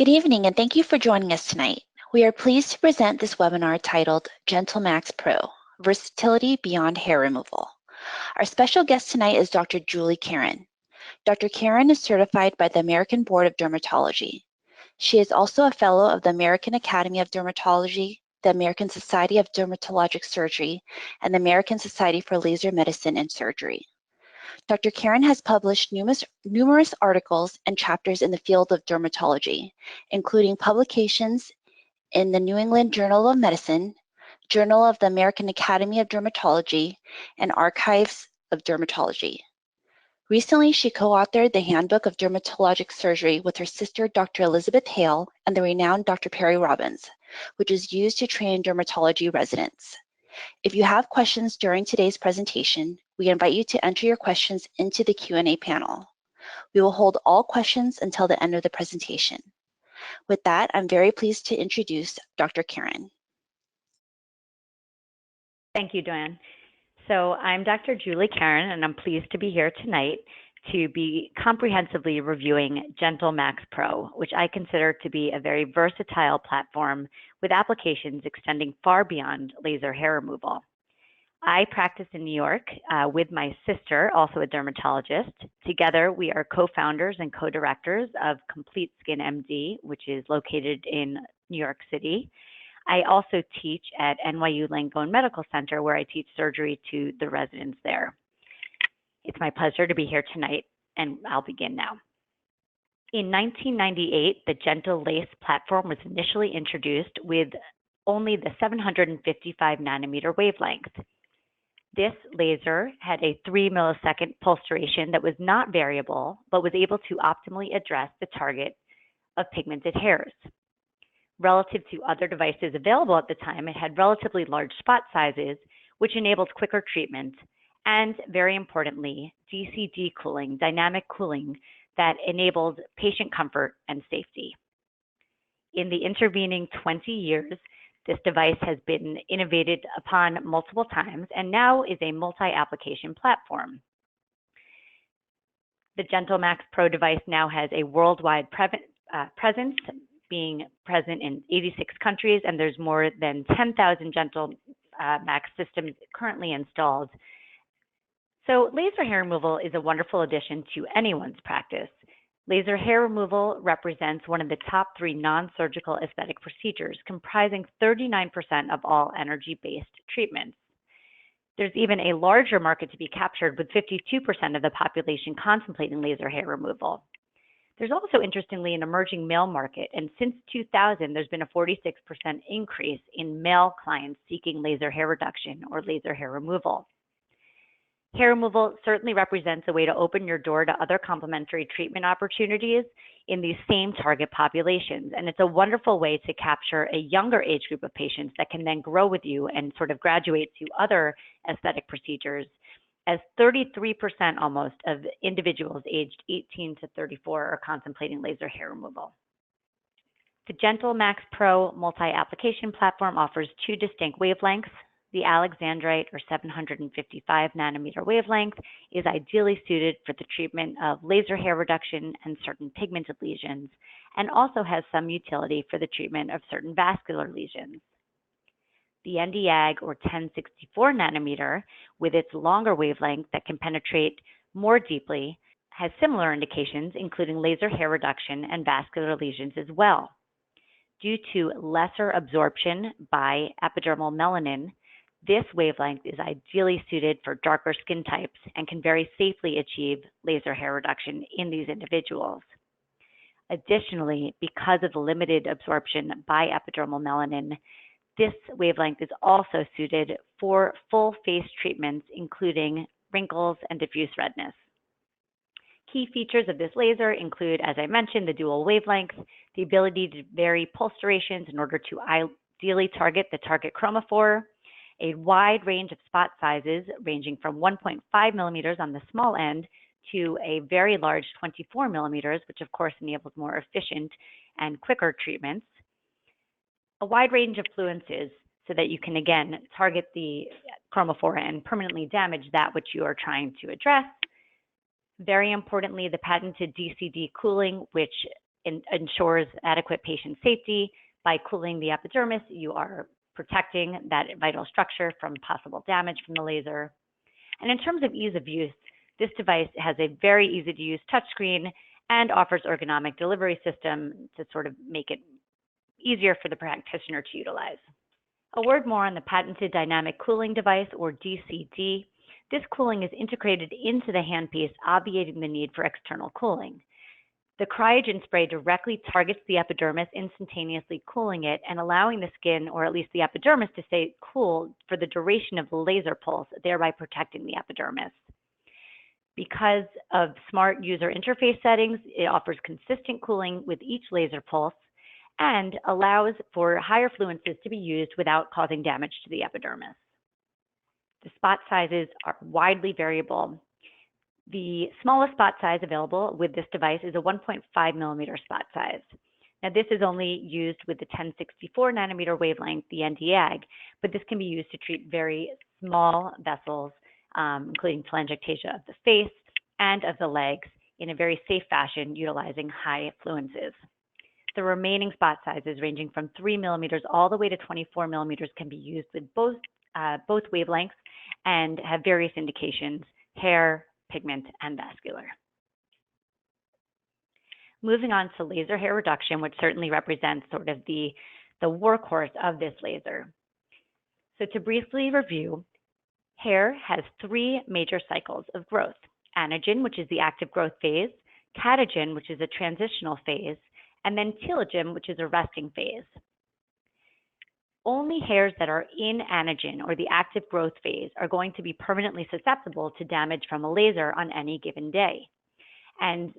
Good evening, and thank you for joining us tonight. We are pleased to present this webinar titled GentleMax Pro, Versatility Beyond Hair Removal. Our special guest tonight is Dr. Julie Karen. Dr. Karen is certified by the American Board of Dermatology. She is also a fellow of the American Academy of Dermatology, the American Society of Dermatologic Surgery, and the American Society for Laser Medicine and Surgery. Dr. Karen has published numerous articles and chapters in the field of dermatology, including publications in the New England Journal of Medicine, Journal of the American Academy of Dermatology, and Archives of Dermatology. Recently, she co-authored the Handbook of Dermatologic Surgery with her sister, Dr. Elizabeth Hale, and the renowned Dr. Perry Robbins, which is used to train dermatology residents. If you have questions during today's presentation, we invite you to enter your questions into the Q&A panel. We will hold all questions until the end of the presentation. With that, I'm very pleased to introduce Dr. Karen. Thank you, Joanne. So I'm Dr. Julie Karen, and I'm pleased to be here tonight to be comprehensively reviewing GentleMax Pro, which I consider to be a very versatile platform with applications extending far beyond laser hair removal. I practice in New York with my sister, also a dermatologist. Together, we are co-founders and co-directors of Complete Skin MD, which is located in New York City. I also teach at NYU Langone Medical Center, where I teach surgery to the residents there. It's my pleasure to be here tonight, and I'll begin now. In 1998, the Gentle Lace platform was initially introduced with only the 755 nanometer wavelength. This laser had a 3 millisecond pulse duration that was not variable, but was able to optimally address the target of pigmented hairs. Relative to other devices available at the time, it had relatively large spot sizes, which enabled quicker treatment, and very importantly, DC cooling, dynamic cooling, that enabled patient comfort and safety. In the intervening 20 years, this device has been innovated upon multiple times and now is a multi-application platform. The GentleMax Pro device now has a worldwide presence, being present in 86 countries, and there's more than 10,000 GentleMax systems currently installed. So laser hair removal is a wonderful addition to anyone's practice. Laser hair removal represents one of the top 3 non-surgical aesthetic procedures, comprising 39% of all energy-based treatments. There's even a larger market to be captured, with 52% of the population contemplating laser hair removal. There's also, interestingly, an emerging male market, and since 2000, there's been a 46% increase in male clients seeking laser hair reduction or laser hair removal. Hair removal certainly represents a way to open your door to other complementary treatment opportunities in these same target populations. And it's a wonderful way to capture a younger age group of patients that can then grow with you and sort of graduate to other aesthetic procedures, as 33% almost of individuals aged 18 to 34 are contemplating laser hair removal. The GentleMax Pro multi-application platform offers 2 distinct wavelengths. The Alexandrite or 755 nanometer wavelength is ideally suited for the treatment of laser hair reduction and certain pigmented lesions, and also has some utility for the treatment of certain vascular lesions. The Nd:YAG or 1064 nanometer, with its longer wavelength that can penetrate more deeply, has similar indications, including laser hair reduction and vascular lesions as well. Due to lesser absorption by epidermal melanin, this wavelength is ideally suited for darker skin types and can very safely achieve laser hair reduction in these individuals. Additionally, because of the limited absorption by epidermal melanin, this wavelength is also suited for full face treatments, including wrinkles and diffuse redness. Key features of this laser include, as I mentioned, the dual wavelength, the ability to vary pulse durations in order to ideally target the target chromophore, a wide range of spot sizes ranging from 1.5 millimeters on the small end to a very large 24 millimeters, which of course enables more efficient and quicker treatments. A wide range of fluences so that you can, again, target the chromophore and permanently damage that which you are trying to address. Very importantly, the patented DC cooling, which ensures adequate patient safety. By cooling the epidermis, you are protecting that vital structure from possible damage from the laser. And in terms of ease of use, this device has a very easy to use touchscreen and offers ergonomic delivery system to sort of make it easier for the practitioner to utilize. A word more on the patented dynamic cooling device, or DCD. This cooling is integrated into the handpiece, obviating the need for external cooling. The cryogen spray directly targets the epidermis, instantaneously cooling it and allowing the skin, or at least the epidermis, to stay cool for the duration of the laser pulse, thereby protecting the epidermis. Because of smart user interface settings, it offers consistent cooling with each laser pulse and allows for higher fluences to be used without causing damage to the epidermis. The spot sizes are widely variable. The smallest spot size available with this device is a 1.5 millimeter spot size. Now, this is only used with the 1064 nanometer wavelength, the Nd:YAG, but this can be used to treat very small vessels, including telangiectasia of the face and of the legs, in a very safe fashion, utilizing high fluences. The remaining spot sizes, ranging from 3 millimeters all the way to 24 millimeters, can be used with both wavelengths and have various indications: hair, pigment, and vascular. Moving on to laser hair reduction, which certainly represents sort of the workhorse of this laser. So to briefly review, hair has 3 major cycles of growth: anagen, which is the active growth phase; catagen, which is a transitional phase; and then telogen, which is a resting phase. Only hairs that are in anagen, or the active growth phase, are going to be permanently susceptible to damage from a laser on any given day. And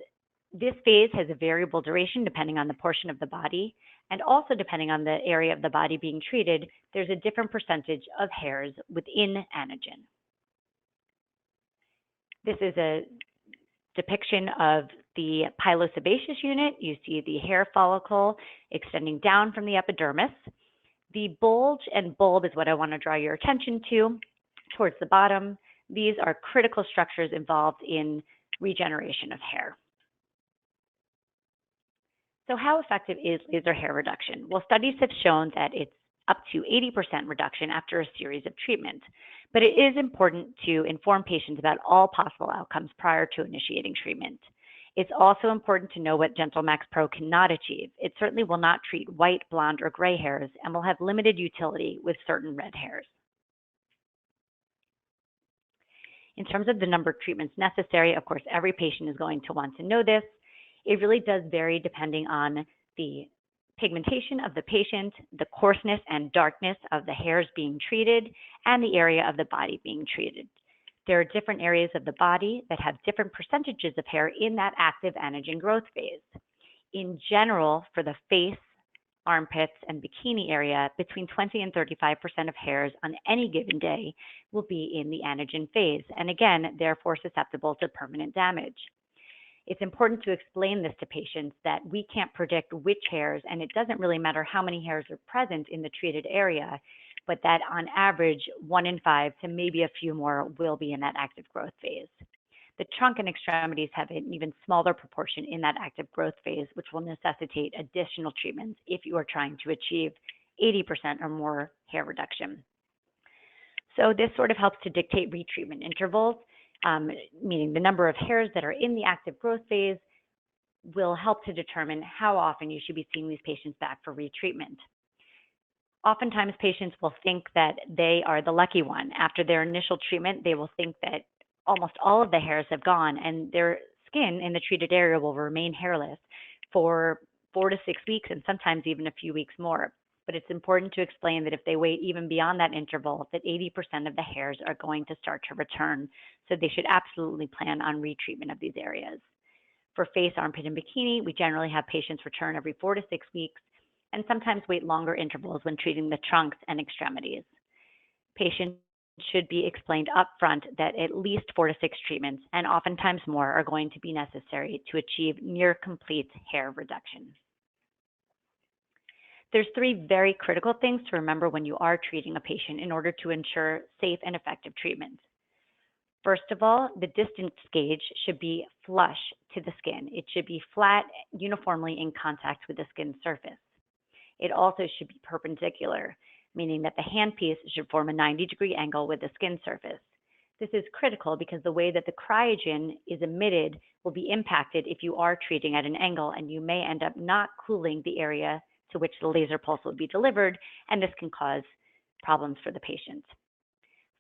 this phase has a variable duration depending on the portion of the body, and also depending on the area of the body being treated, there's a different percentage of hairs within anagen. This is a depiction of the pilosebaceous unit. You see the hair follicle extending down from the epidermis. The bulge and bulb is what I want to draw your attention to towards the bottom. These are critical structures involved in regeneration of hair. So how effective is laser hair reduction? Well, studies have shown that it's up to 80% reduction after a series of treatments, but it is important to inform patients about all possible outcomes prior to initiating treatment. It's also important to know what GentleMax Pro cannot achieve. It certainly will not treat white, blonde, or gray hairs and will have limited utility with certain red hairs. In terms of the number of treatments necessary, of course, every patient is going to want to know this. It really does vary depending on the pigmentation of the patient, the coarseness and darkness of the hairs being treated, and the area of the body being treated. There are different areas of the body that have different percentages of hair in that active anagen growth phase. In general, for the face, armpits, and bikini area, between 20 and 35% of hairs on any given day will be in the anagen phase, and again, therefore susceptible to permanent damage. It's important to explain this to patients that we can't predict which hairs, and it doesn't really matter how many hairs are present in the treated area, but that on average, 1 in 5 to maybe a few more will be in that active growth phase. The trunk and extremities have an even smaller proportion in that active growth phase, which will necessitate additional treatments if you are trying to achieve 80% or more hair reduction. So this sort of helps to dictate retreatment intervals, meaning the number of hairs that are in the active growth phase will help to determine how often you should be seeing these patients back for retreatment. Oftentimes, patients will think that they are the lucky one. After their initial treatment, they will think that almost all of the hairs have gone and their skin in the treated area will remain hairless for 4 to 6 weeks and sometimes even a few weeks more. But it's important to explain that if they wait even beyond that interval, that 80% of the hairs are going to start to return. So they should absolutely plan on retreatment of these areas. For face, armpit, and bikini, we generally have patients return every 4 to 6 weeks and sometimes wait longer intervals when treating the trunks and extremities. Patients should be explained upfront that at least 4 to 6 treatments, and oftentimes more, are going to be necessary to achieve near complete hair reduction. There's 3 very critical things to remember when you are treating a patient in order to ensure safe and effective treatment. First of all, the distance gauge should be flush to the skin. It should be flat, uniformly in contact with the skin surface. It also should be perpendicular, meaning that the handpiece should form a 90-degree angle with the skin surface. This is critical because the way that the cryogen is emitted will be impacted if you are treating at an angle, and you may end up not cooling the area to which the laser pulse will be delivered, and this can cause problems for the patient.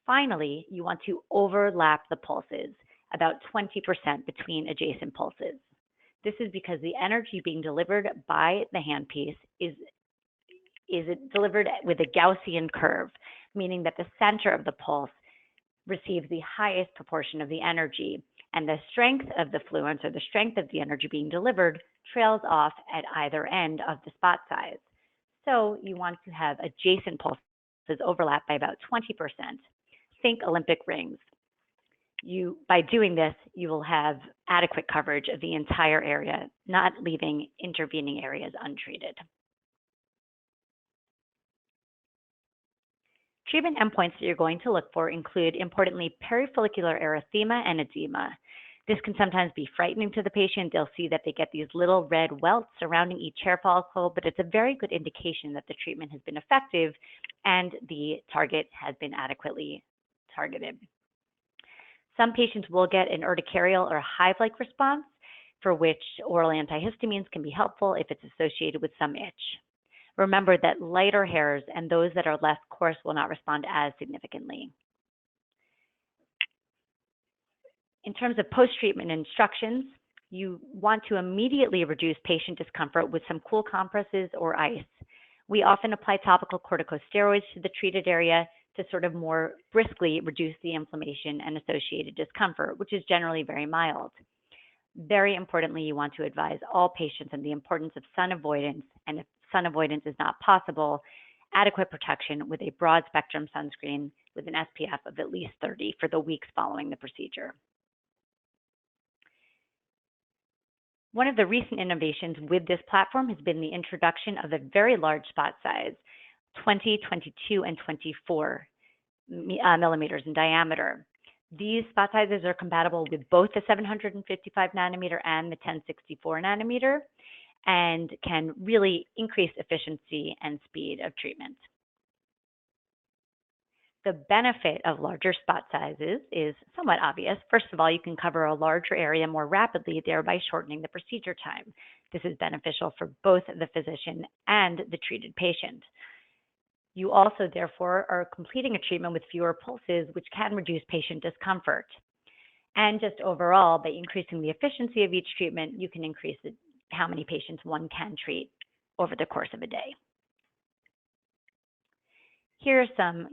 Finally, you want to overlap the pulses, about 20% between adjacent pulses. This is because the energy being delivered by the handpiece is delivered with a Gaussian curve, meaning that the center of the pulse receives the highest proportion of the energy, and the strength of the fluence, or the strength of the energy being delivered, trails off at either end of the spot size. So you want to have adjacent pulses overlap by about 20%. Think Olympic rings. By doing this, you will have adequate coverage of the entire area, not leaving intervening areas untreated. Treatment endpoints that you're going to look for include, importantly, perifollicular erythema and edema. This can sometimes be frightening to the patient. They'll see that they get these little red welts surrounding each hair follicle, but it's a very good indication that the treatment has been effective and the target has been adequately targeted. Some patients will get an urticarial or hive-like response, for which oral antihistamines can be helpful if it's associated with some itch. Remember that lighter hairs and those that are less coarse will not respond as significantly. In terms of post-treatment instructions, you want to immediately reduce patient discomfort with some cool compresses or ice. We often apply topical corticosteroids to the treated area to sort of more briskly reduce the inflammation and associated discomfort, which is generally very mild. Very importantly, you want to advise all patients on the importance of sun avoidance, and if sun avoidance is not possible, adequate protection with a broad spectrum sunscreen with an SPF of at least 30 for the weeks following the procedure. One of the recent innovations with this platform has been the introduction of a very large spot size, 20, 22, and 24 millimeters in diameter. These spot sizes are compatible with both the 755 nanometer and the 1064 nanometer, and can really increase efficiency and speed of treatment. The benefit of larger spot sizes is somewhat obvious. First of all, you can cover a larger area more rapidly, thereby shortening the procedure time. This is beneficial for both the physician and the treated patient. You also, therefore, are completing a treatment with fewer pulses, which can reduce patient discomfort. And just overall, by increasing the efficiency of each treatment, you can increase how many patients one can treat over the course of a day. Here are some,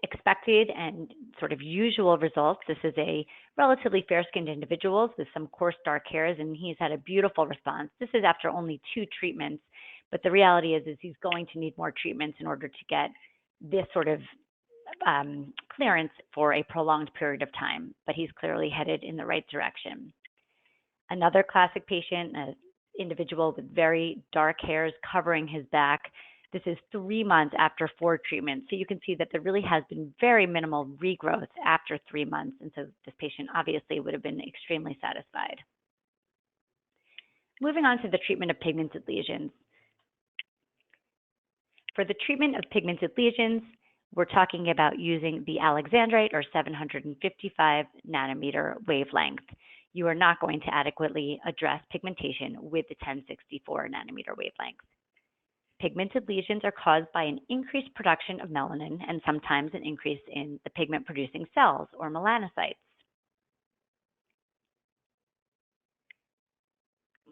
expected and sort of usual results. This is a relatively fair-skinned individual with some coarse dark hairs, and he's had a beautiful response. This is after only 2 treatments, but the reality is he's going to need more treatments in order to get this sort of clearance for a prolonged period of time, but he's clearly headed in the right direction. Another classic patient, an individual with very dark hairs covering his back. This is 3 months after 4 treatments. So you can see that there really has been very minimal regrowth after 3 months. And so this patient obviously would have been extremely satisfied. Moving on to the treatment of pigmented lesions. For the treatment of pigmented lesions, we're talking about using the Alexandrite or 755 nanometer wavelength. You are not going to adequately address pigmentation with the 1064 nanometer wavelength. Pigmented lesions are caused by an increased production of melanin and sometimes an increase in the pigment-producing cells or melanocytes.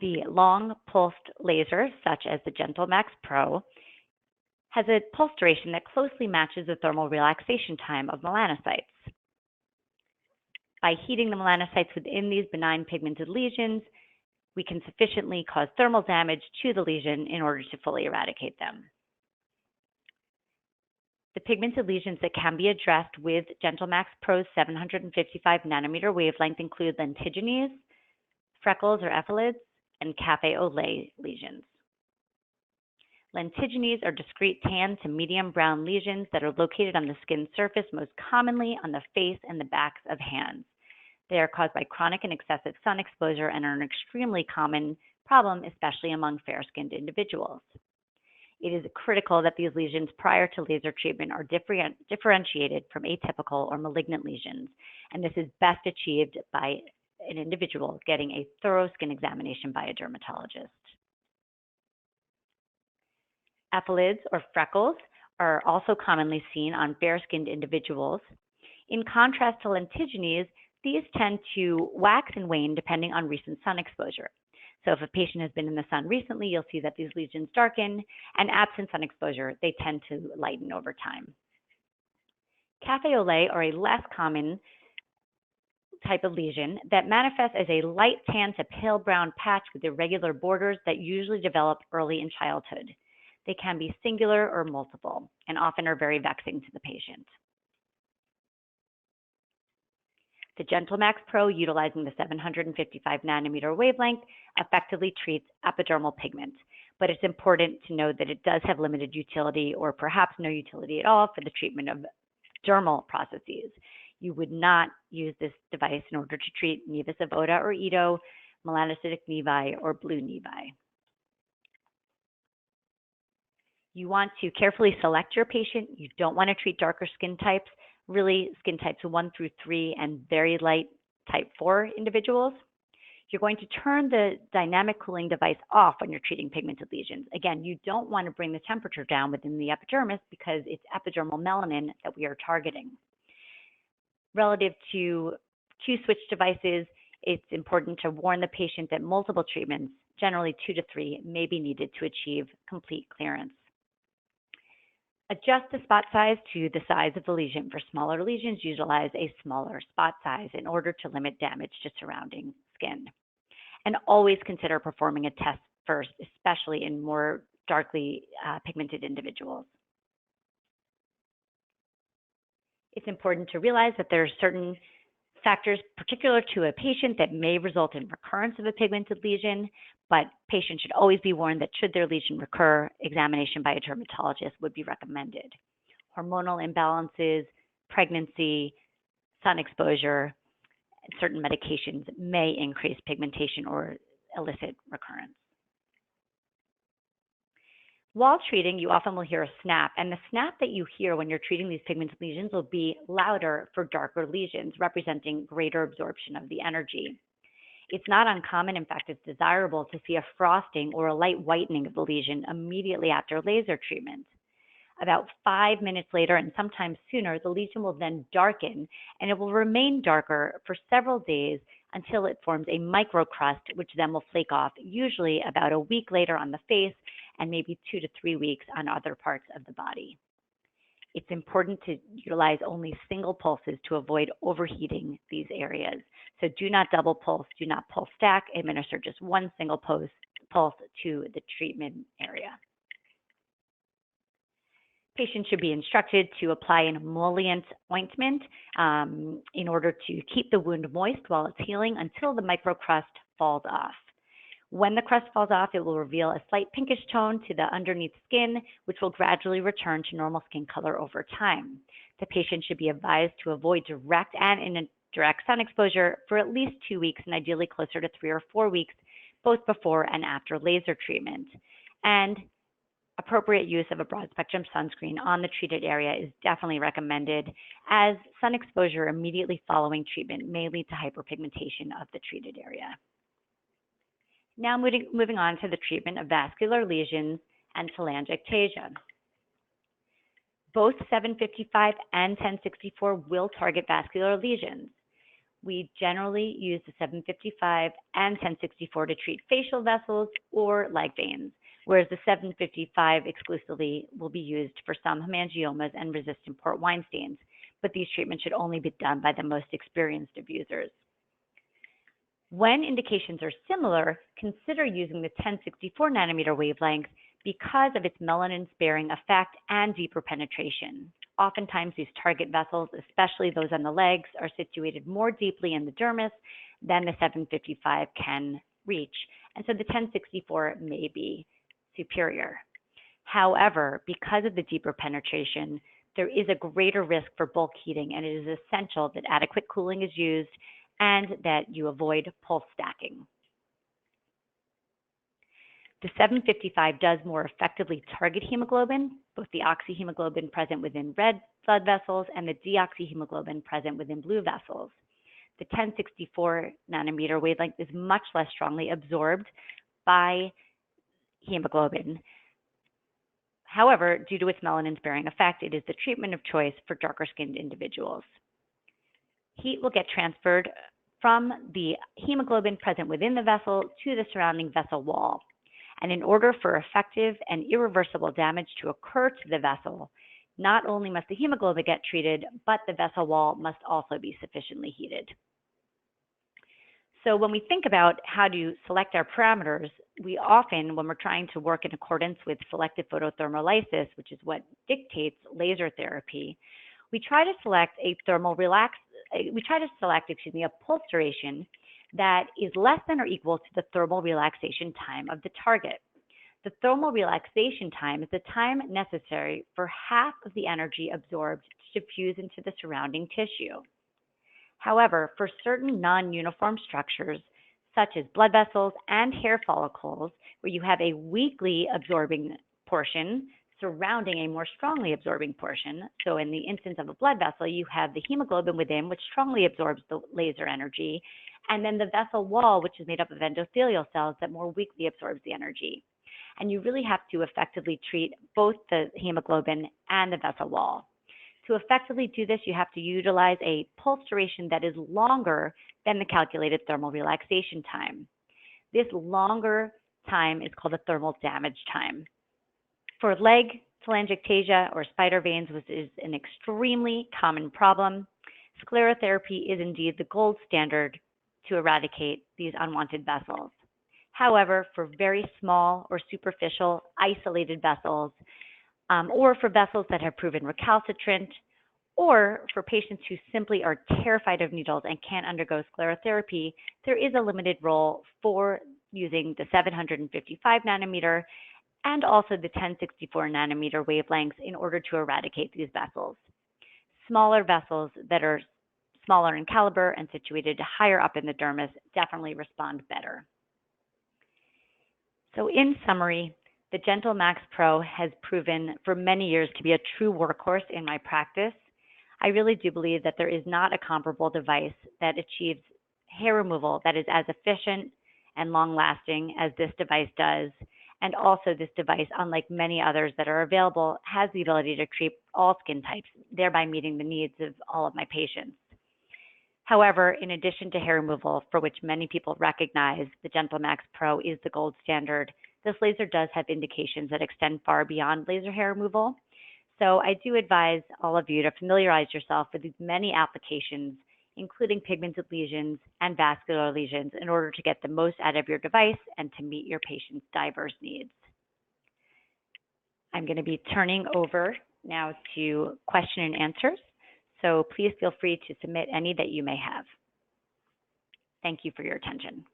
The long pulsed laser, such as the GentleMax Pro, has a pulse duration that closely matches the thermal relaxation time of melanocytes. By heating the melanocytes within these benign pigmented lesions, we can sufficiently cause thermal damage to the lesion in order to fully eradicate them. The pigmented lesions that can be addressed with GentleMax Pro's 755 nanometer wavelength include lentigines, freckles or ephelids, and cafe au lait lesions. Lentiginous are discrete tan to medium brown lesions that are located on the skin surface, most commonly on the face and the backs of hands. They are caused by chronic and excessive sun exposure and are an extremely common problem, especially among fair-skinned individuals. It is critical that these lesions prior to laser treatment are differentiated from atypical or malignant lesions, and this is best achieved by an individual getting a thorough skin examination by a dermatologist. Ephelids or freckles are also commonly seen on fair-skinned individuals. In contrast to lentiginous, these tend to wax and wane depending on recent sun exposure. So if a patient has been in the sun recently, you'll see that these lesions darken, and absent sun exposure, they tend to lighten over time. Café au lait are a less common type of lesion that manifests as a light tan to pale brown patch with irregular borders that usually develop early in childhood. They can be singular or multiple, and often are very vexing to the patient. The GentleMax Pro, utilizing the 755 nanometer wavelength, effectively treats epidermal pigment, but it's important to note that it does have limited utility or perhaps no utility at all for the treatment of dermal processes. You would not use this device in order to treat nevus of Oda or Ito, melanocytic nevi, or blue nevi. You want to carefully select your patient. You don't want to treat darker skin types, really skin types 1 through 3 and very light type 4 individuals. You're going to turn the dynamic cooling device off when you're treating pigmented lesions. Again, you don't want to bring the temperature down within the epidermis because it's epidermal melanin that we are targeting. Relative to Q-switch devices, it's important to warn the patient that multiple treatments, generally 2 to 3, may be needed to achieve complete clearance. Adjust the spot size to the size of the lesion. For smaller lesions, utilize a smaller spot size in order to limit damage to surrounding skin. And always consider performing a test first, especially in more darkly pigmented individuals. It's important to realize that there are certain factors particular to a patient that may result in recurrence of a pigmented lesion, but patients should always be warned that should their lesion recur, examination by a dermatologist would be recommended. Hormonal imbalances, pregnancy, sun exposure, and certain medications may increase pigmentation or elicit recurrence. While treating, you often will hear a snap, and the snap that you hear when you're treating these pigmented lesions will be louder for darker lesions, representing greater absorption of the energy. It's not uncommon, in fact, it's desirable to see a frosting or a light whitening of the lesion immediately after laser treatment. About 5 minutes later, and sometimes sooner, the lesion will then darken, and it will remain darker for several days until it forms a microcrust, which then will flake off, usually about a week later on the face, and maybe 2 to 3 weeks on other parts of the body. It's important to utilize only single pulses to avoid overheating these areas. So do not double pulse, do not pulse stack, administer just one single pulse to the treatment area. Patients should be instructed to apply an emollient ointment in order to keep the wound moist while it's healing until the microcrust falls off. When the crust falls off, it will reveal a slight pinkish tone to the underneath skin, which will gradually return to normal skin color over time. The patient should be advised to avoid direct and indirect sun exposure for at least 2 weeks and ideally closer to 3 or 4 weeks, both before and after laser treatment. And appropriate use of a broad spectrum sunscreen on the treated area is definitely recommended, as sun exposure immediately following treatment may lead to hyperpigmentation of the treated area. Now moving on to the treatment of vascular lesions and telangiectasia. Both 755 and 1064 will target vascular lesions. We generally use the 755 and 1064 to treat facial vessels or leg veins, whereas the 755 exclusively will be used for some hemangiomas and resistant port wine stains, but these treatments should only be done by the most experienced of users. When indications are similar, consider using the 1064 nanometer wavelength because of its melanin-sparing effect and deeper penetration. Oftentimes, these target vessels, especially those on the legs, are situated more deeply in the dermis than the 755 can reach, and so the 1064 may be superior. However, because of the deeper penetration, there is a greater risk for bulk heating, and it is essential that adequate cooling is used and that you avoid pulse stacking. The 755 does more effectively target hemoglobin, both the oxyhemoglobin present within red blood vessels and the deoxyhemoglobin present within blue vessels. The 1064 nanometer wavelength is much less strongly absorbed by hemoglobin. However, due to its melanin-sparing effect, it is the treatment of choice for darker-skinned individuals. Heat will get transferred from the hemoglobin present within the vessel to the surrounding vessel wall. And in order for effective and irreversible damage to occur to the vessel, not only must the hemoglobin get treated, but the vessel wall must also be sufficiently heated. So when we think about how to select our parameters, we often, when we're trying to work in accordance with selective photothermolysis, which is what dictates laser therapy, we try to select a pulse duration that is less than or equal to the thermal relaxation time of the target. The thermal relaxation time is the time necessary for half of the energy absorbed to diffuse into the surrounding tissue. However, for certain non-uniform structures, such as blood vessels and hair follicles, where you have a weakly absorbing portion surrounding a more strongly absorbing portion, so in the instance of a blood vessel, you have the hemoglobin within, which strongly absorbs the laser energy, and then the vessel wall, which is made up of endothelial cells that more weakly absorbs the energy. And you really have to effectively treat both the hemoglobin and the vessel wall. To effectively do this, you have to utilize a pulse duration that is longer than the calculated thermal relaxation time. This longer time is called the thermal damage time. For leg telangiectasia or spider veins, which is an extremely common problem, sclerotherapy is indeed the gold standard to eradicate these unwanted vessels. However, for very small or superficial isolated vessels, or for vessels that have proven recalcitrant, or for patients who simply are terrified of needles and can't undergo sclerotherapy, there is a limited role for using the 755 nanometer and also the 1064 nanometer wavelengths in order to eradicate these vessels. Smaller vessels that are smaller in caliber and situated higher up in the dermis definitely respond better. So in summary, the GentleMax Pro has proven for many years to be a true workhorse in my practice. I really do believe that there is not a comparable device that achieves hair removal that is as efficient and long-lasting as this device does. And also this device, unlike many others that are available, has the ability to treat all skin types, thereby meeting the needs of all of my patients. However, in addition to hair removal, for which many people recognize the GentleMax Pro is the gold standard, this laser does have indications that extend far beyond laser hair removal. So I do advise all of you to familiarize yourself with these many applications, including pigmented lesions and vascular lesions, in order to get the most out of your device and to meet your patient's diverse needs. I'm going to be turning over now to question and answers. So please feel free to submit any that you may have. Thank you for your attention.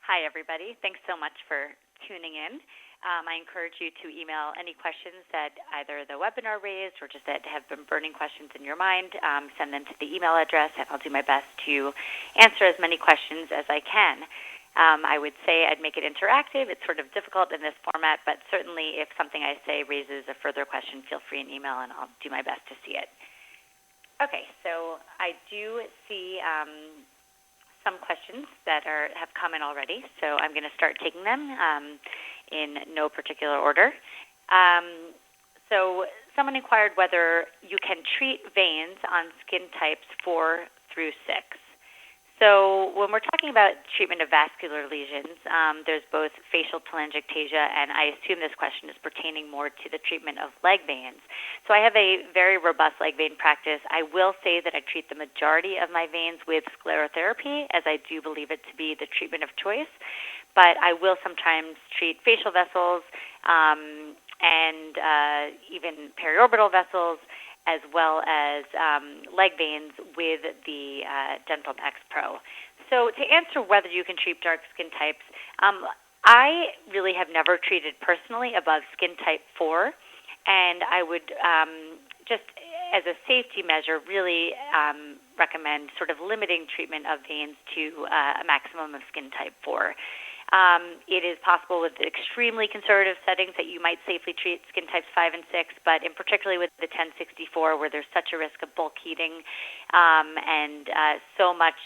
Hi, everybody. Thanks so much for tuning in. I encourage you to email any questions that either the webinar raised or just that have been burning questions in your mind. Send them to the email address, and I'll do my best to answer as many questions as I can. I would say I'd make it interactive. It's sort of difficult in this format, but certainly if something I say raises a further question, feel free and email, and I'll do my best to see it. Okay, so I do see some questions that have come in already, so I'm going to start taking them in no particular order. So someone inquired whether you can treat veins on skin types 4 through 6. So when we're talking about treatment of vascular lesions, there's both facial telangiectasia, and I assume this question is pertaining more to the treatment of leg veins. So I have a very robust leg vein practice. I will say that I treat the majority of my veins with sclerotherapy, as I do believe it to be the treatment of choice. But I will sometimes treat facial vessels and even periorbital vessels, as well as leg veins with the GentleMax Pro. So to answer whether you can treat dark skin types, I really have never treated personally above skin type 4, and I would just as a safety measure really recommend sort of limiting treatment of veins to a maximum of skin type 4. It is possible with extremely conservative settings that you might safely treat skin types 5 and 6, but in particularly with the 1064, where there's such a risk of bulk heating and so much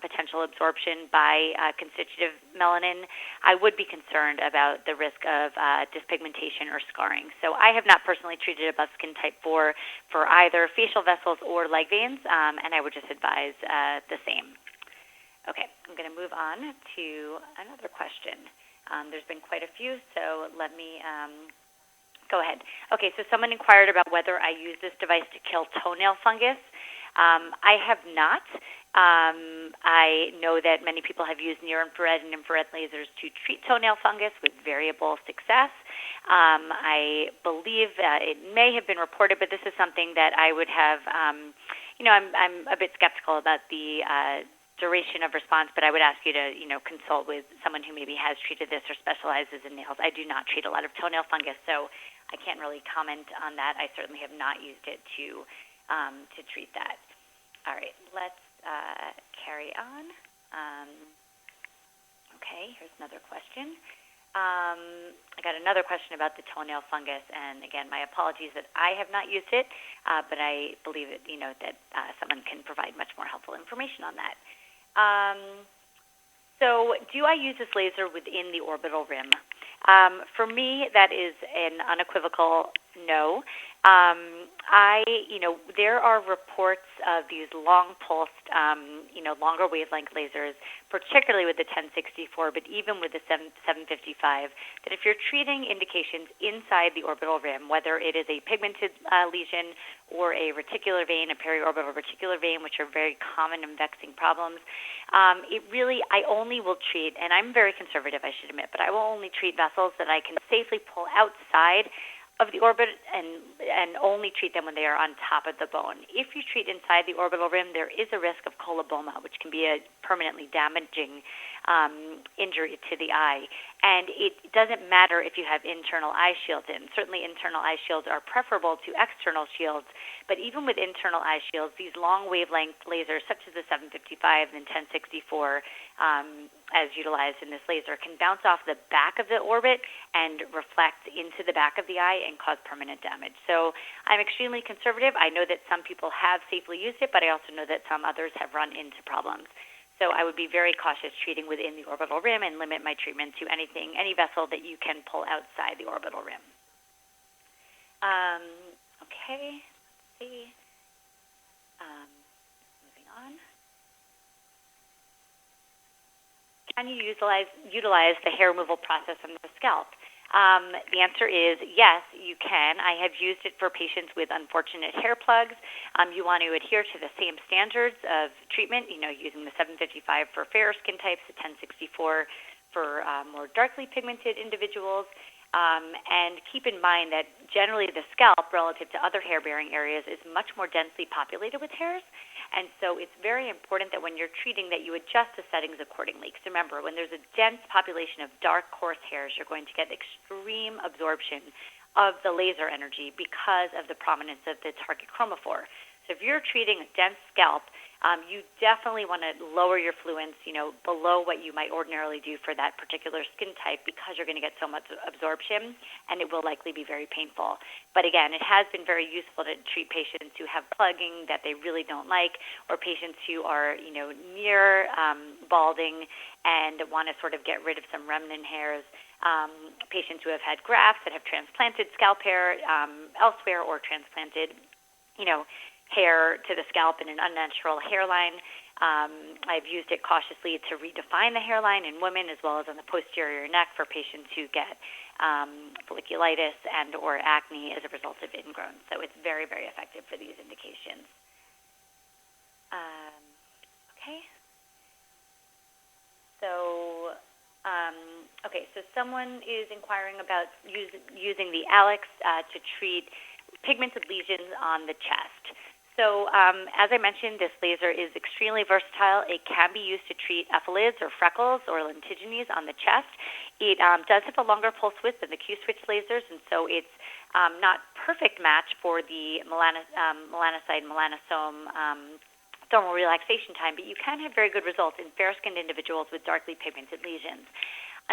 potential absorption by constitutive melanin, I would be concerned about the risk of dyspigmentation or scarring. So I have not personally treated above skin type 4 for either facial vessels or leg veins, and I would just advise the same. Okay, I'm going to move on to another question. There's been quite a few, so let me go ahead. Okay, so someone inquired about whether I use this device to kill toenail fungus. I have not. I know that many people have used near-infrared and infrared lasers to treat toenail fungus with variable success. I believe it may have been reported, but this is something that I would have, I'm a bit skeptical about the duration of response, but I would ask you to, consult with someone who maybe has treated this or specializes in nails. I do not treat a lot of toenail fungus, so I can't really comment on that. I certainly have not used it to treat that. All right, let's carry on. Okay, here's another question. I got another question about the toenail fungus, and again, my apologies that I have not used it, but I believe that that someone can provide much more helpful information on that. So do I use this laser within the orbital rim? For me, that is an unequivocal no. There are reports of these long pulsed, longer wavelength lasers, particularly with the 1064, but even with the 755, that if you're treating indications inside the orbital rim, whether it is a pigmented lesion or a reticular vein, a periorbital reticular vein, which are very common and vexing problems, I only will treat, and I'm very conservative, I should admit, but I will only treat vessels that I can safely pull outside of the orbit and only treat them when they are on top of the bone. If you treat inside the orbital rim, there is a risk of coloboma, which can be a permanently damaging injury to the eye. And it doesn't matter if you have internal eye shields in. Certainly internal eye shields are preferable to external shields, but even with internal eye shields, these long wavelength lasers, such as the 755 and 1064, as utilized in this laser, can bounce off the back of the orbit and reflect into the back of the eye and cause permanent damage. So I'm extremely conservative. I know that some people have safely used it, but I also know that some others have run into problems. So I would be very cautious treating within the orbital rim and limit my treatment to any vessel that you can pull outside the orbital rim. Okay, let's see. Moving on. Can you utilize the hair removal process on the scalp? The answer is yes, you can. I have used it for patients with unfortunate hair plugs. You want to adhere to the same standards of treatment, using the 755 for fairer skin types, the 1064 for more darkly pigmented individuals. And keep in mind that generally the scalp, relative to other hair-bearing areas, is much more densely populated with hairs. And so it's very important that when you're treating that you adjust the settings accordingly. Because remember, when there's a dense population of dark, coarse hairs, you're going to get extreme absorption of the laser energy because of the prominence of the target chromophore. So if you're treating a dense scalp, you definitely want to lower your fluence, below what you might ordinarily do for that particular skin type, because you're going to get so much absorption, and it will likely be very painful. But again, it has been very useful to treat patients who have plugging that they really don't like, or patients who are, near balding and want to sort of get rid of some remnant hairs. Patients who have had grafts that have transplanted scalp hair elsewhere, or transplanted, hair to the scalp in an unnatural hairline. I've used it cautiously to redefine the hairline in women, as well as on the posterior neck for patients who get folliculitis and or acne as a result of ingrown. So it's very, very effective for these indications. Okay. So, so someone is inquiring about using the Alex to treat pigmented lesions on the chest. So as I mentioned, this laser is extremely versatile. It can be used to treat ephelids or freckles or lentigines on the chest. It does have a longer pulse width than the Q-switch lasers, and so it's not perfect match for the melanocyte, melanosome thermal relaxation time, but you can have very good results in fair-skinned individuals with darkly pigmented lesions.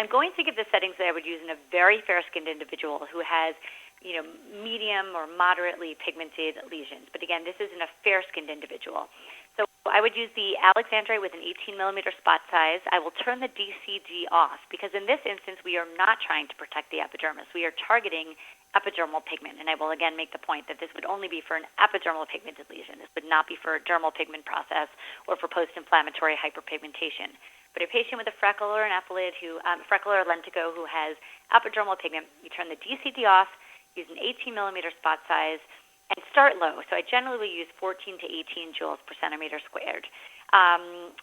I'm going to give the settings that I would use in a very fair-skinned individual who has medium or moderately pigmented lesions. But again, this is in a fair-skinned individual. So I would use the Alexandrite with an 18-millimeter spot size. I will turn the DCD off because in this instance, we are not trying to protect the epidermis. We are targeting epidermal pigment, and I will again make the point that this would only be for an epidermal pigmented lesion. This would not be for a dermal pigment process or for post-inflammatory hyperpigmentation. But a patient with a freckle or an epaulid freckle or lentigo who has epidermal pigment, you turn the DCD off, use an 18-millimeter spot size, and start low. So I generally will use 14 to 18 joules per centimeter squared.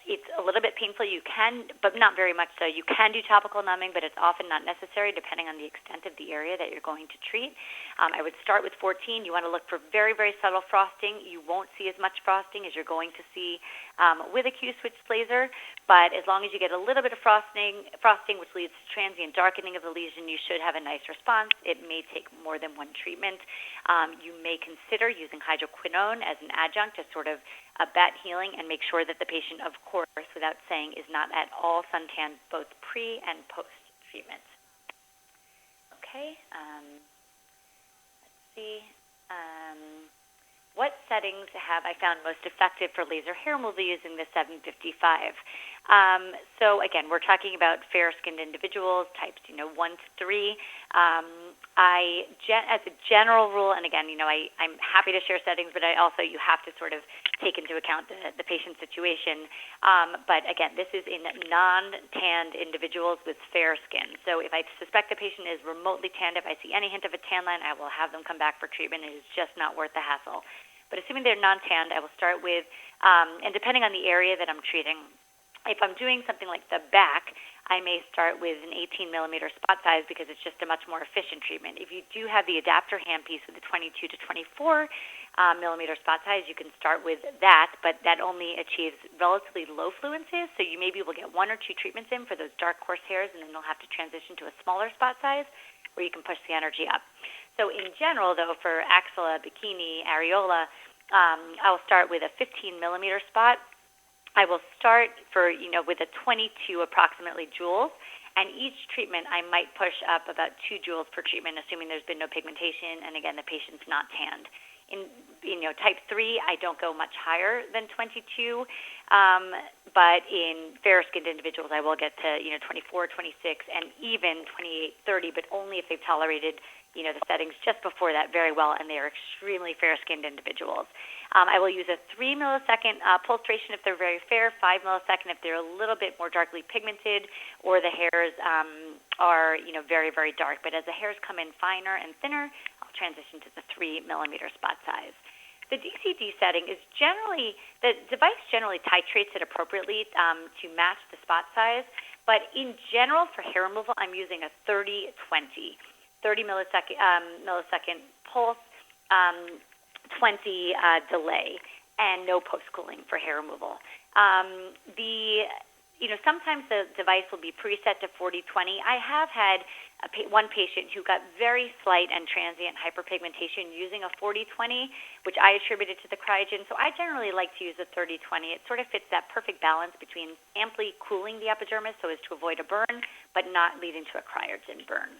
It's a little bit painful. You can, but not very much so. You can do topical numbing, but it's often not necessary depending on the extent of the area that you're going to treat. I would start with 14. You want to look for very, very subtle frosting. You won't see as much frosting as you're going to see with a Q-switch laser, but as long as you get a little bit of frosting, which leads to transient darkening of the lesion, you should have a nice response. It may take more than one treatment. You may consider using hydroquinone as an adjunct to sort of abet healing and make sure that the patient, of course, without saying, is not at all suntanned both pre and post treatment. Okay, let's see. What settings have I found most effective for laser hair removal using the 755? So again, we're talking about fair-skinned individuals, types 1 to 3. As a general rule, and again, I'm happy to share settings, but you have to sort of take into account the patient's situation. But again, this is in non-tanned individuals with fair skin. So if I suspect the patient is remotely tanned, if I see any hint of a tan line, I will have them come back for treatment. It is just not worth the hassle. But assuming they're non-tanned, I will start with, and depending on the area that I'm treating, if I'm doing something like the back, I may start with an 18-millimeter spot size because it's just a much more efficient treatment. If you do have the adapter handpiece with the 22 to 24 millimeter spot size, you can start with that, but that only achieves relatively low fluencies, so you maybe will get 1 or 2 treatments in for those dark coarse hairs, and then you'll have to transition to a smaller spot size where you can push the energy up. So in general, though, for axilla, bikini, areola, I will start with a 15-millimeter spot. I will start with a 22 approximately joules, and each treatment I might push up about 2 joules per treatment, assuming there's been no pigmentation, and again, the patient's not tanned. In type 3, I don't go much higher than 22, but in fair-skinned individuals, I will get to 24, 26, and even 28, 30, but only if they've tolerated the settings just before that very well, and they are extremely fair-skinned individuals. I will use a 3-millisecond pulsation if they're very fair, 5 millisecond if they're a little bit more darkly pigmented, or the hairs are very, very dark. But as the hairs come in finer and thinner, I'll transition to the 3-millimeter spot size. The DCD setting is the device generally titrates it appropriately to match the spot size, but in general for hair removal, I'm using a 30-20. 30 millisecond pulse, 20 delay, and no post-cooling for hair removal. Sometimes the device will be preset to 40-20. I have had one patient who got very slight and transient hyperpigmentation using a 40-20, which I attributed to the cryogen. So I generally like to use a 30-20. It sort of fits that perfect balance between amply cooling the epidermis so as to avoid a burn, but not leading to a cryogen burn.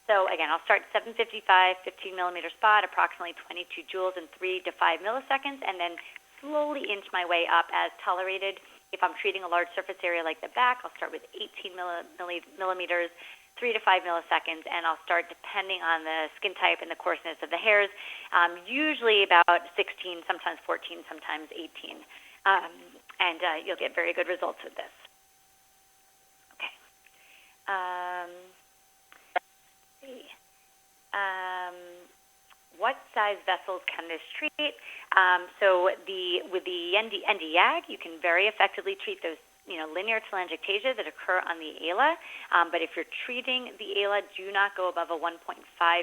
So again, I'll start 755, 15-millimeter spot, approximately 22 joules in 3 to 5 milliseconds, and then slowly inch my way up as tolerated. If I'm treating a large surface area like the back, I'll start with 18 millimeters, 3 to 5 milliseconds, and I'll start depending on the skin type and the coarseness of the hairs, usually about 16, sometimes 14, sometimes 18. And you'll get very good results with this. Okay. What size vessels can this treat? So with the ND-YAG, you can very effectively treat those linear telangiectasia that occur on the ala. But if you're treating the ala, do not go above a 1.5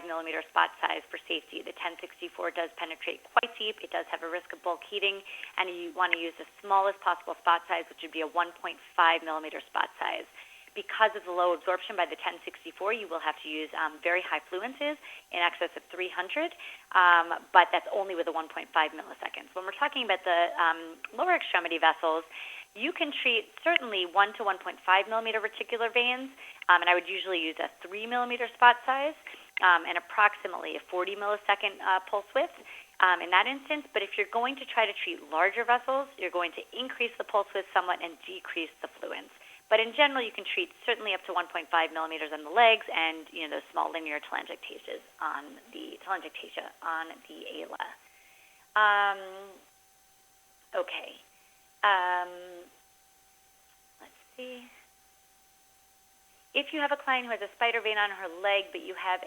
millimeter spot size for safety. The 1064 does penetrate quite deep. It does have a risk of bulk heating, and you want to use the smallest possible spot size, which would be a 1.5 millimeter spot size. Because of the low absorption by the 1064, you will have to use very high fluences in excess of 300, but that's only with a 1.5 milliseconds. When we're talking about the lower extremity vessels, you can treat certainly 1 to 1.5 millimeter reticular veins, and I would usually use a 3 millimeter spot size and approximately a 40 millisecond pulse width in that instance. But if you're going to try to treat larger vessels, you're going to increase the pulse width somewhat and decrease the fluence. But in general, you can treat certainly up to 1.5 millimeters on the legs and those small linear telangiectasias on the ala. Okay. Let's see. If you have a client who has a spider vein on her leg, but you have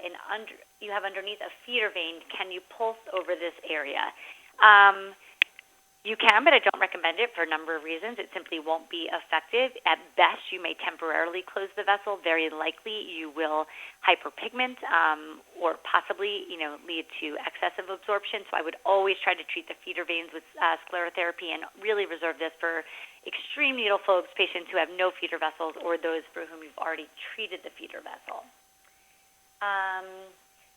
underneath a feeder vein, can you pulse over this area? You can, but I don't recommend it for a number of reasons. It simply won't be effective. At best, you may temporarily close the vessel. Very likely, you will hyperpigment or possibly, lead to excessive absorption. So I would always try to treat the feeder veins with sclerotherapy and really reserve this for extreme needle phobes patients who have no feeder vessels or those for whom you've already treated the feeder vessel.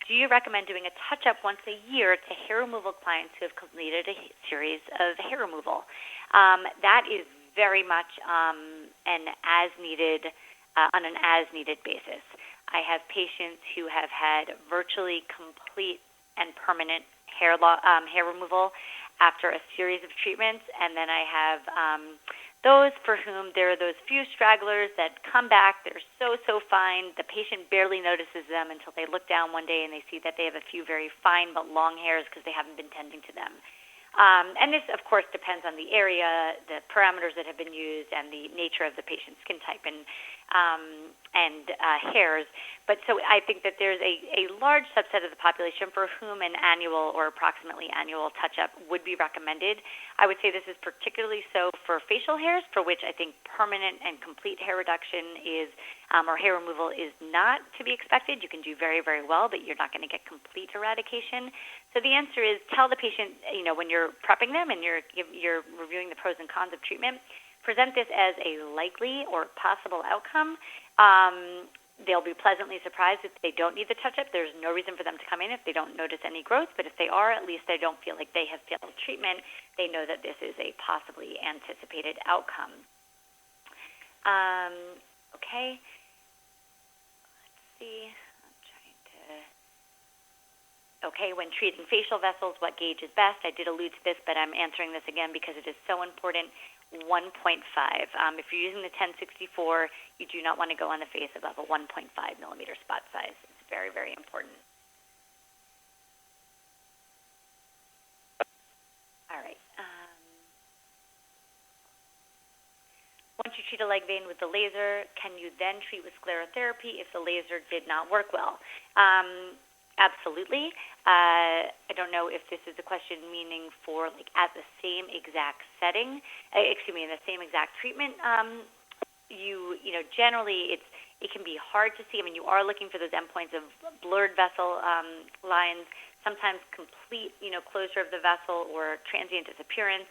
Do you recommend doing a touch-up once a year to hair removal clients who have completed a series of hair removal? That is very much on an as-needed basis. I have patients who have had virtually complete and permanent hair removal after a series of treatments, and then I have those for whom there are those few stragglers that come back. They're so fine. The patient barely notices them until they look down one day and they see that they have a few very fine but long hairs because they haven't been tending to them. And this, of course, depends on the area, the parameters that have been used, and the nature of the patient's skin type and hairs. But so I think that there's a large subset of the population for whom an annual or approximately annual touch-up would be recommended. I would say this is particularly so for facial hairs, for which I think permanent and complete hair reduction is or hair removal is not to be expected. You can do very, very well, but you're not going to get complete eradication. So the answer is tell the patient, when you're prepping them and you're reviewing the pros and cons of treatment, present this as a likely or possible outcome. They'll be pleasantly surprised if they don't need the touch-up. There's no reason for them to come in if they don't notice any growth, but if they are, at least they don't feel like they have failed treatment. They know that this is a possibly anticipated outcome. Okay. Let's see. Okay, when treating facial vessels, what gauge is best? I did allude to this, but I'm answering this again because it is so important. 1.5. If you're using the 1064, you do not want to go on the face above a 1.5 millimeter spot size. It's very, very important. All right. Once you treat a leg vein with the laser, can you then treat with sclerotherapy if the laser did not work well? Absolutely. I don't know if this is a question meaning for at the same exact setting, in the same exact treatment. Generally it can be hard to see. I mean, you are looking for those endpoints of blurred vessel lines, sometimes complete, closure of the vessel or transient disappearance,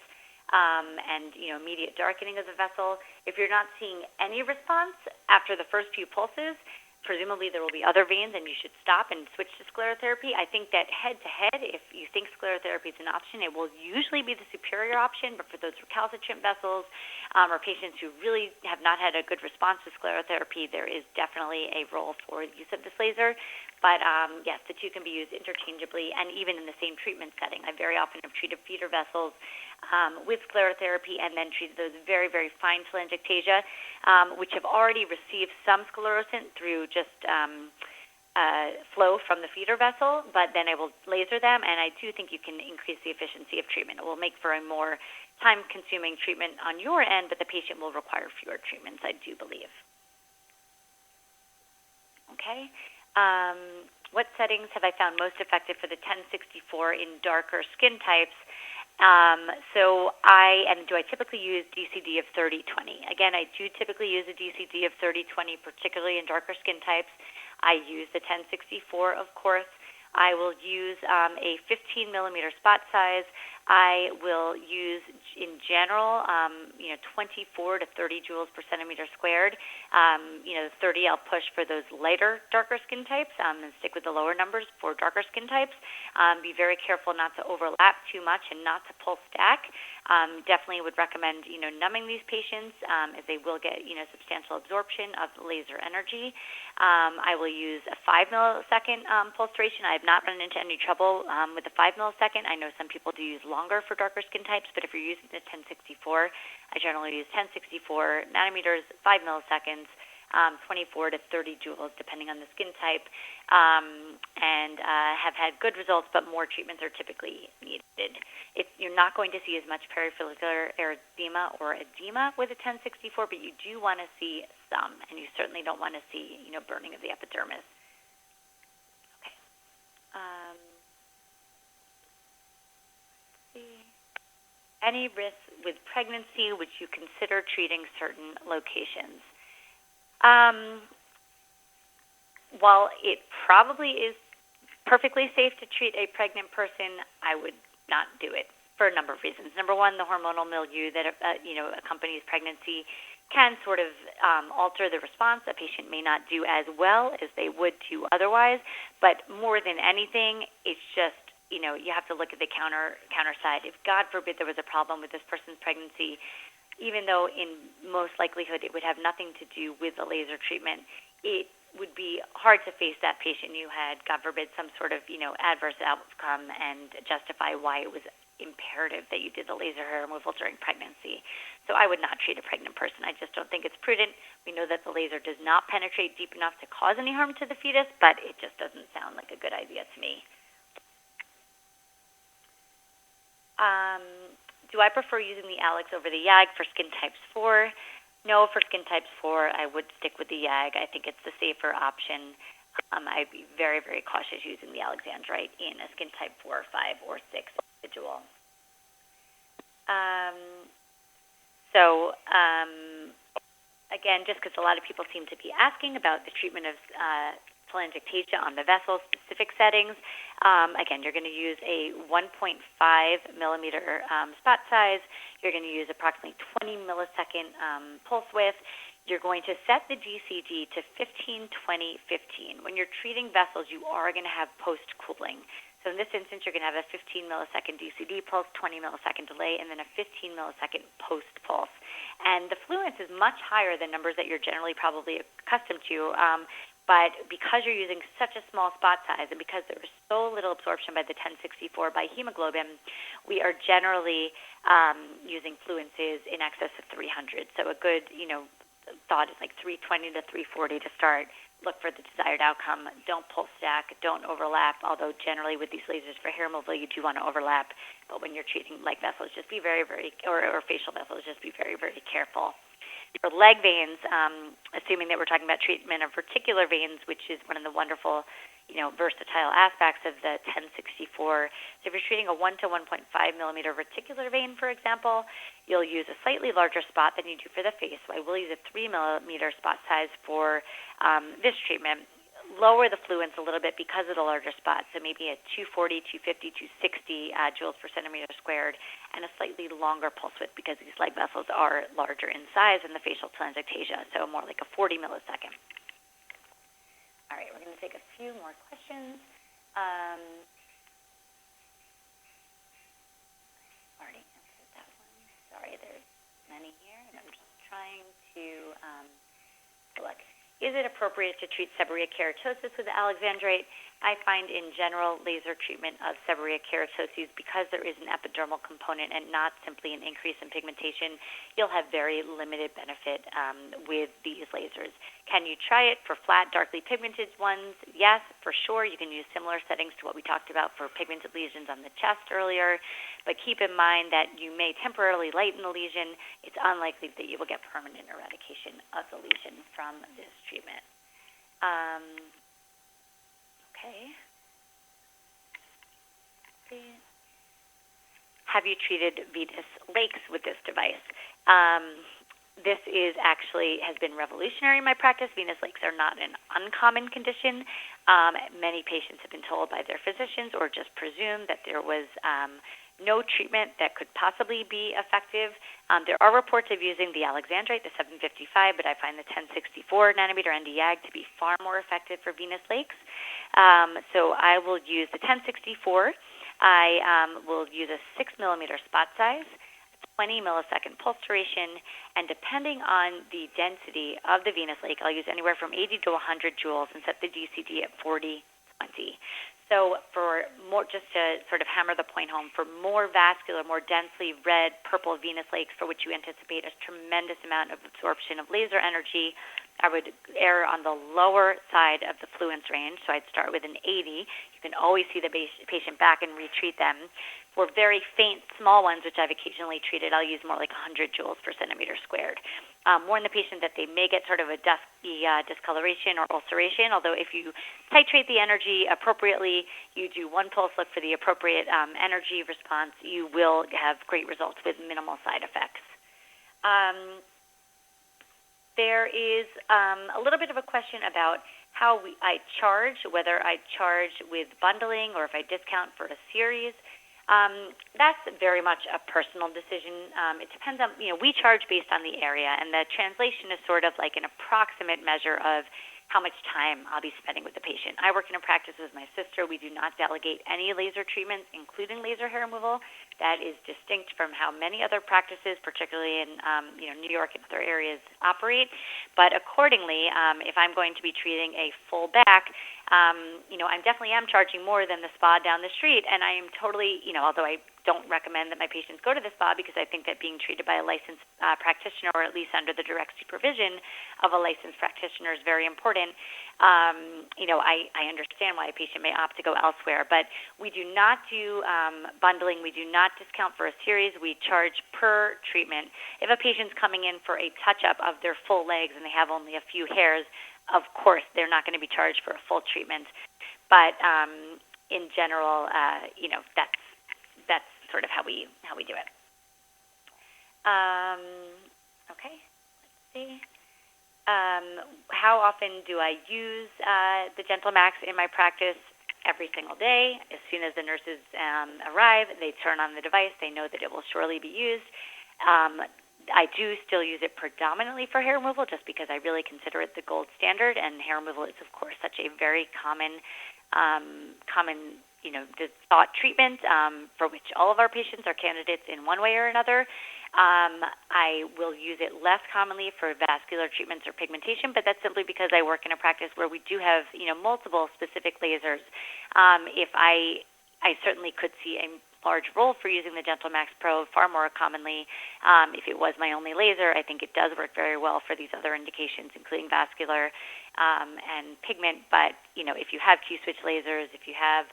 and, immediate darkening of the vessel. If you're not seeing any response after the first few pulses, presumably there will be other veins and you should stop and switch to sclerotherapy. I think that head-to-head, if you think sclerotherapy is an option, it will usually be the superior option, but for those recalcitrant vessels or patients who really have not had a good response to sclerotherapy, there is definitely a role for use of this laser. But yes, the two can be used interchangeably and even in the same treatment setting. I very often have treated feeder vessels with sclerotherapy and then treated those very, very fine telangiectasia, which have already received some sclerosant through just flow from the feeder vessel, but then I will laser them, and I do think you can increase the efficiency of treatment. It will make for a more time-consuming treatment on your end, but the patient will require fewer treatments, I do believe. Okay. What settings have I found most effective for the 1064 in darker skin types? Do I typically use DCD of 30/20? Again, I do typically use a DCD of 30/20, particularly in darker skin types. I use the 1064, of course. I will use a 15 millimeter spot size. I will use, in general, 24 to 30 joules per centimeter squared. 30 I'll push for those lighter, darker skin types, and stick with the lower numbers for darker skin types. Be very careful not to overlap too much and not to pulse stack. Definitely would recommend, numbing these patients as they will get, substantial absorption of the laser energy. I will use a 5 millisecond pulse duration. I have not run into any trouble with the 5 millisecond. I know some people do use longer for darker skin types, but if you're using the 1064, I generally use 1064 nanometers, 5 milliseconds, 24 to 30 joules, depending on the skin type, and have had good results, but more treatments are typically needed. You're not going to see as much perifollicular erythema or edema with a 1064, but you do want to see some, and you certainly don't want to see, burning of the epidermis. Okay. Any risks with pregnancy which you consider treating certain locations? While it probably is perfectly safe to treat a pregnant person, I would not do it for a number of reasons. Number one, the hormonal milieu that accompanies pregnancy can sort of alter the response. A patient may not do as well as they would do otherwise, but more than anything, it's just, you have to look at the counter side. If, God forbid, there was a problem with this person's pregnancy, even though in most likelihood it would have nothing to do with the laser treatment, it would be hard to face that patient who had, God forbid, some sort of, adverse outcome and justify why it was imperative that you did the laser hair removal during pregnancy. So I would not treat a pregnant person. I just don't think it's prudent. We know that the laser does not penetrate deep enough to cause any harm to the fetus, but it just doesn't sound like a good idea to me. Do I prefer using the Alex over the YAG for skin types 4? No, for skin types 4, I would stick with the YAG. I think it's the safer option. I'd be very, very cautious using the Alexandrite in a skin type 4, 5, or 6 individual. Again, just because a lot of people seem to be asking about the treatment of telangiectasia on the vessel-specific settings, again, you're going to use a 1.5 millimeter spot size. You're going to use approximately 20 millisecond pulse width. You're going to set the DCD to 15, 20, 15. When you're treating vessels, you are going to have post-cooling. So in this instance, you're going to have a 15 millisecond DCD pulse, 20 millisecond delay, and then a 15 millisecond post-pulse. And the fluence is much higher than numbers that you're generally probably accustomed to. But because you're using such a small spot size and because there is so little absorption by the 1064 by hemoglobin, we are generally using fluences in excess of 300. So a good, thought is like 320 to 340 to start. Look for the desired outcome. Don't pulse stack. Don't overlap, although generally with these lasers for hair removal, you do want to overlap. But when you're treating leg vessels, just be very, very, or facial vessels, just be very, very careful. For leg veins, assuming that we're talking about treatment of reticular veins, which is one of the wonderful, versatile aspects of the 1064. So if you're treating a 1 to 1.5 millimeter reticular vein, for example, you'll use a slightly larger spot than you do for the face. So I will use a 3 millimeter spot size for this treatment. Lower the fluence a little bit because of the larger spot, so maybe a 240, 250, 260 joules per centimeter squared, and a slightly longer pulse width because these leg vessels are larger in size than the facial telangiectasia, so more like a 40 millisecond. All right, we're going to take a few more questions. Already answered that one. Sorry, there's many here, and I'm just trying to look. Is it appropriate to treat seborrheic keratosis with alexandrite? I find in general laser treatment of seborrheic keratoses, because there is an epidermal component and not simply an increase in pigmentation, you'll have very limited benefit with these lasers. Can you try it for flat, darkly pigmented ones? Yes, for sure. You can use similar settings to what we talked about for pigmented lesions on the chest earlier, but keep in mind that you may temporarily lighten the lesion. It's unlikely that you will get permanent eradication of the lesion from this treatment. Okay. Have you treated venous lakes with this device? This has been revolutionary in my practice. Venous lakes are not an uncommon condition. Many patients have been told by their physicians or just presumed that there was no treatment that could possibly be effective. There are reports of using the Alexandrite, the 755, but I find the 1064 nanometer Nd:YAG to be far more effective for venous lakes. So I will use the 1064. I will use a 6 millimeter spot size, 20 millisecond pulse duration, and depending on the density of the venous lake, I'll use anywhere from 80 to 100 joules and set the DCD at 40-20. So for more, just to sort of hammer the point home, for more vascular, more densely red, purple venous lakes for which you anticipate a tremendous amount of absorption of laser energy, I would err on the lower side of the fluence range. So I'd start with an 80. You can always see the patient back and retreat them. For very faint, small ones, which I've occasionally treated, I'll use more like 100 joules per centimeter squared. Warn the patient that they may get sort of a dusky discoloration or ulceration, although if you titrate the energy appropriately, you do one pulse, look for the appropriate energy response, you will have great results with minimal side effects. There is a little bit of a question about how I charge, whether I charge with bundling or if I discount for a series. That's very much a personal decision. It depends on, we charge based on the area, and the translation is sort of like an approximate measure of how much time I'll be spending with the patient. I work in a practice with my sister. We do not delegate any laser treatments, including laser hair removal. That is distinct from how many other practices, particularly in New York and other areas, operate. But accordingly, if I'm going to be treating a full back, I definitely am charging more than the spa down the street, and I am totally, although I don't recommend that my patients go to the spa because I think that being treated by a licensed practitioner, or at least under the direct supervision of a licensed practitioner, is very important. I understand why a patient may opt to go elsewhere, but we do not do bundling. We do not discount for a series. We charge per treatment. If a patient's coming in for a touch-up of their full legs and they have only a few hairs, of course, they're not going to be charged for a full treatment. But in general, that's sort of how we do it. Okay, let's see. How often do I use the GentleMax in my practice? Every single day. As soon as the nurses arrive, they turn on the device. They know that it will surely be used. I do still use it predominantly for hair removal just because I really consider it the gold standard, and hair removal is, of course, such a very common thought treatment for which all of our patients are candidates in one way or another. I will use it less commonly for vascular treatments or pigmentation, but that's simply because I work in a practice where we do have, multiple specific lasers. If I certainly could see a large role for using the GentleMax Pro far more commonly. If it was my only laser, I think it does work very well for these other indications, including vascular and pigment. But, if you have Q-switch lasers, if you have,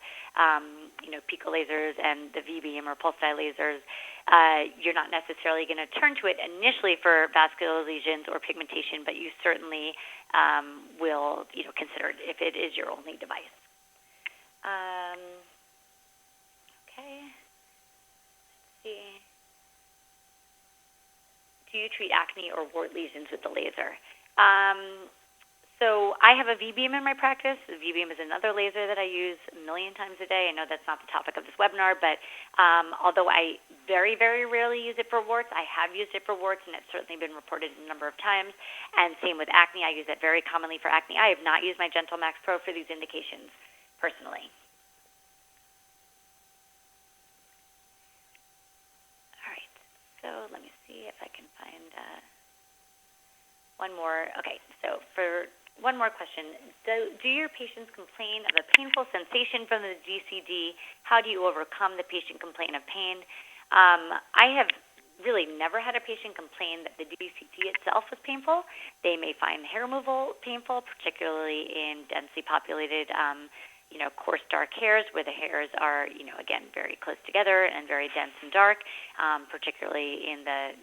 pico lasers and the V-beam or pulse dye lasers, you're not necessarily going to turn to it initially for vascular lesions or pigmentation, but you certainly will, consider it if it is your only device. Okay. Let's see. Do you treat acne or wart lesions with the laser? So I have a V-beam in my practice. The V-beam is another laser that I use a million times a day. I know that's not the topic of this webinar, but although I very, very rarely use it for warts, I have used it for warts, and it's certainly been reported a number of times. And same with acne. I use it very commonly for acne. I have not used my GentleMax Pro for these indications personally. So let me see if I can find one more. Okay, so for one more question, do your patients complain of a painful sensation from the DCD? How do you overcome the patient complaint of pain? I have really never had a patient complain that the DCD itself was painful. They may find hair removal painful, particularly in densely populated coarse dark hairs where the hairs are, again, very close together and very dense and dark, particularly in the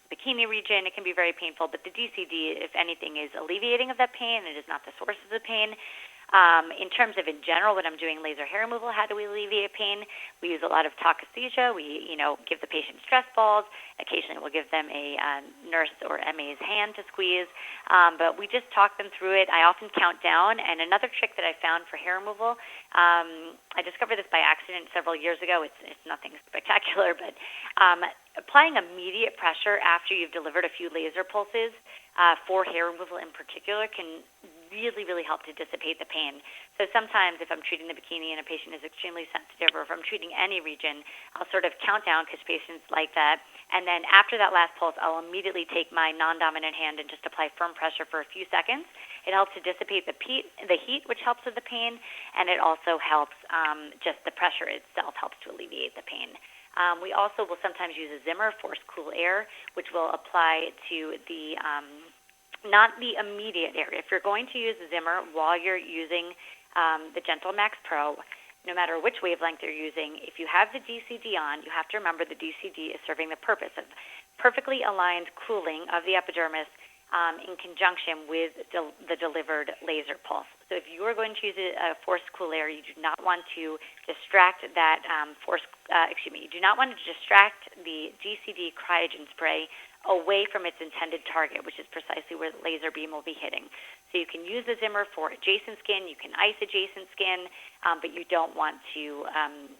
bikini region. It can be very painful, but the DCD, if anything, is alleviating of that pain. It is not the source of the pain. In terms of in general, when I'm doing laser hair removal, how do we alleviate pain? We use a lot of talkesthesia. We, give the patient stress balls. Occasionally we'll give them a nurse or MA's hand to squeeze, but we just talk them through it. I often count down, and another trick that I found for hair removal, I discovered this by accident several years ago. It's nothing spectacular, but applying immediate pressure after you've delivered a few laser pulses for hair removal in particular can really, really help to dissipate the pain. So sometimes if I'm treating the bikini and a patient is extremely sensitive, or if I'm treating any region, I'll sort of count down because patients like that. And then after that last pulse, I'll immediately take my non-dominant hand and just apply firm pressure for a few seconds. It helps to dissipate the heat, which helps with the pain, and it also helps, just the pressure itself helps to alleviate the pain. We also will sometimes use a Zimmer, forced cool air, which will apply to the not the immediate area. If you're going to use the Zimmer while you're using the GentleMax Pro, no matter which wavelength you're using, if you have the DCD on, you have to remember the DCD is serving the purpose of perfectly aligned cooling of the epidermis in conjunction with the delivered laser pulse. So if you are going to use a forced cool air, you do not want to distract that you do not want to distract the DCD cryogen spray away from its intended target, which is precisely where the laser beam will be hitting. So you can use the Zimmer for adjacent skin, you can ice adjacent skin, but you don't want to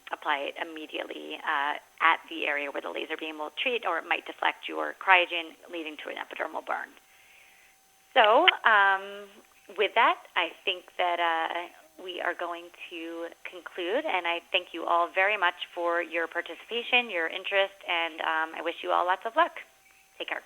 apply it immediately at the area where the laser beam will treat, or it might deflect your cryogen, leading to an epidermal burn. So with that, I think that we are going to conclude, and I thank you all very much for your participation, your interest, and I wish you all lots of luck. Take care.